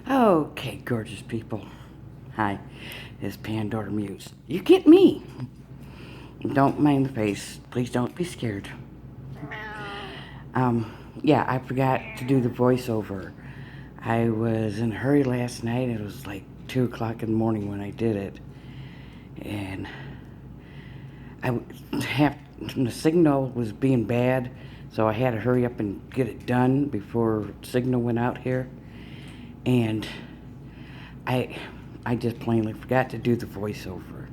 Okay, gorgeous people. Hi, it's Pandora Muse. You get me. Don't mind the face. Please don't be scared. Yeah, I forgot to do the voiceover. I was in a hurry last night. It was like 2 o'clock in the morning when I did it. And the signal was being bad, so I had to hurry up and get it done before signal went out here. And I I just plainly forgot to do the voiceover.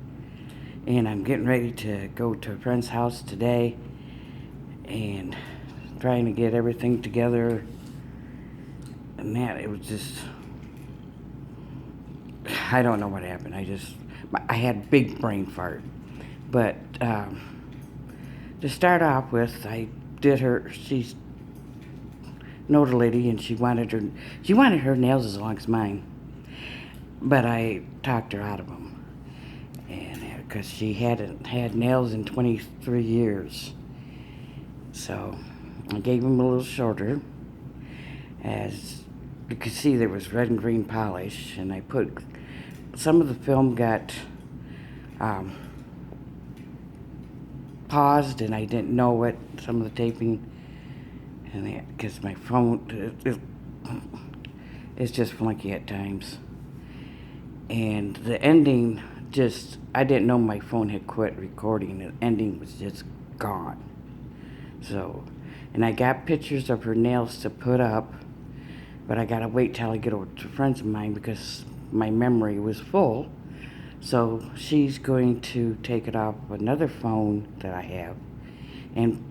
And I'm getting ready to go to a friend's house today and trying to get everything together. And that, it was just, I don't know what happened. I had a big brain fart. But to start off with, I did her, she's an older lady and she wanted her nails as long as mine. But I talked her out of them. And because she hadn't had nails in 23 years. So I gave them a little shorter. As you could see, there was red and green polish, and I put some of the film got paused, and I didn't know it. Some of the taping, and because my phone it's just funky at times, and the ending I didn't know my phone had quit recording. The ending was just gone. So, and I got pictures of her nails to put up, but I gotta wait till I get over to friends of mine because my memory was full. So she's going to take it off another phone that I have and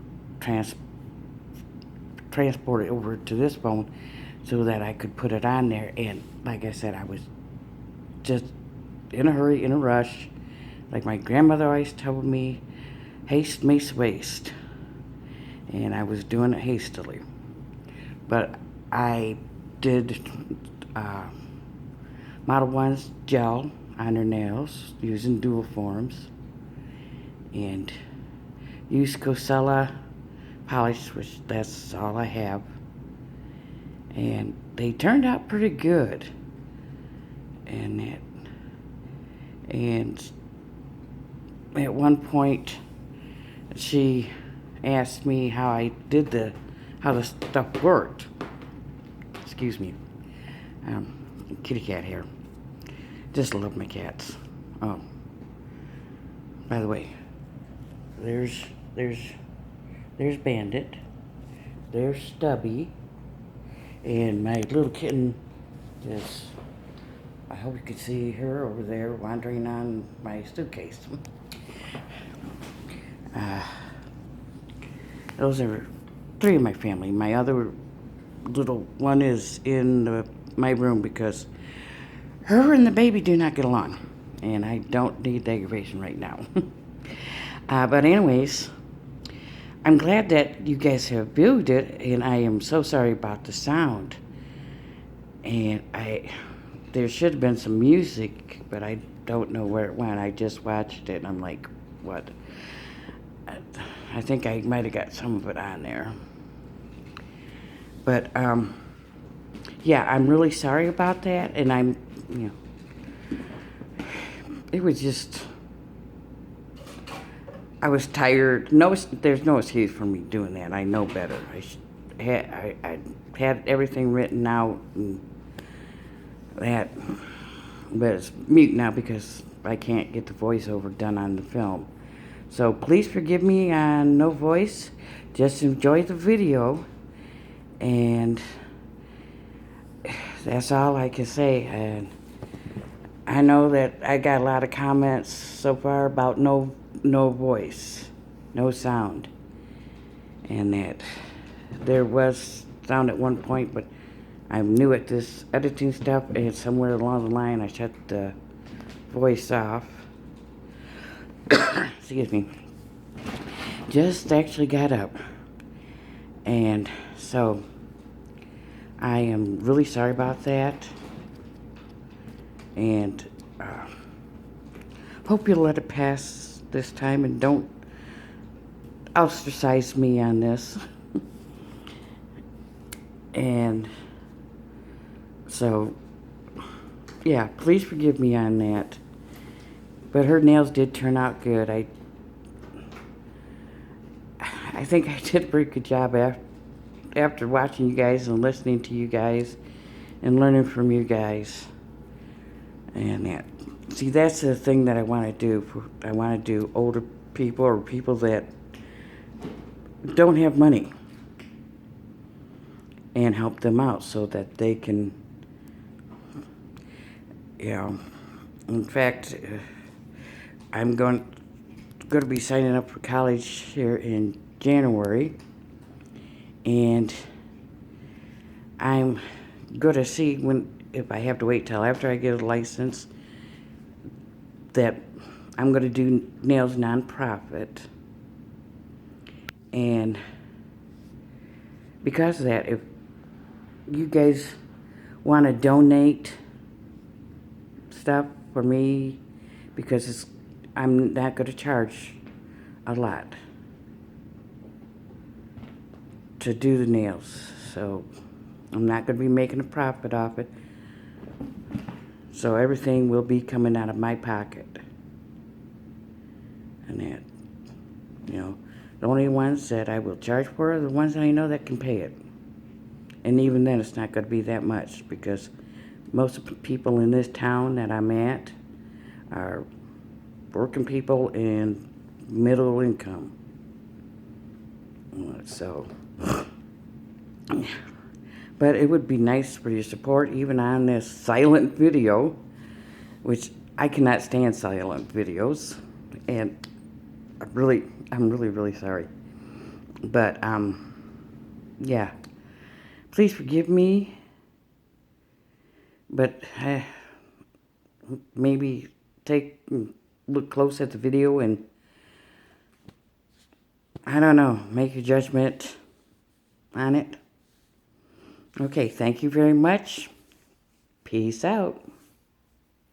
transport it over to this phone so that I could put it on there. And like I said, I was just in a hurry, in a rush. Like my grandmother always told me, haste makes waste. And I was doing it hastily. But I did Model 1's gel on her nails using dual forms, and used Cosella polish, which that's all I have, and they turned out pretty good. And at one point she asked me how the stuff worked. Excuse me. Kitty cat hair. Just love my cats. Oh, by the way, there's Bandit. There's Stubby, and my little kitten is. I hope you could see her over there wandering on my suitcase. Uh, those are three of my family. My other little one is in my room because her and the baby do not get along, and I don't need aggravation right now. But anyways, I'm glad that you guys have viewed it, and I am so sorry about the sound. And there should have been some music, but I don't know where it went. I just watched it, and I'm like, what? I think I might have got some of it on there. But yeah, I'm really sorry about that, and it was just, I was tired. No, there's no excuse for me doing that. I know better. I had everything written out and that, but it's mute now because I can't get the voiceover done on the film. So please forgive me on no voice. Just enjoy the video, and that's all I can say. And I know that I got a lot of comments so far about no voice, no sound, and that there was sound at one point, but I'm new at this editing stuff, and somewhere along the line I shut the voice off. Excuse me. Just actually got up, and so I am really sorry about that, and hope you'll let it pass this time and don't ostracize me on this. And so yeah, please forgive me on that. But her nails did turn out good. I think I did a pretty good job after watching you guys and listening to you guys and learning from you guys. And that. See, that's the thing that I want to do. I want to do older people or people that don't have money and help them out so that they can, you know, in fact, I'm going to be signing up for college here in January, and I'm going to see if I have to wait till after I get a license that I'm going to do nails nonprofit. And because of that, if you guys want to donate stuff for me, because I'm not going to charge a lot to do the nails, so I'm not going to be making a profit off it. So everything will be coming out of my pocket. And that, you know, the only ones that I will charge for are the ones that I know that can pay it. And even then, it's not going to be that much, because most of the people in this town that I'm at are working people and middle income. So, but it would be nice for your support, even on this silent video, which I cannot stand silent videos, and I'm really sorry. But yeah, please forgive me. But maybe look close at the video and, I don't know, make a judgment on it. Okay, thank you very much. Peace out.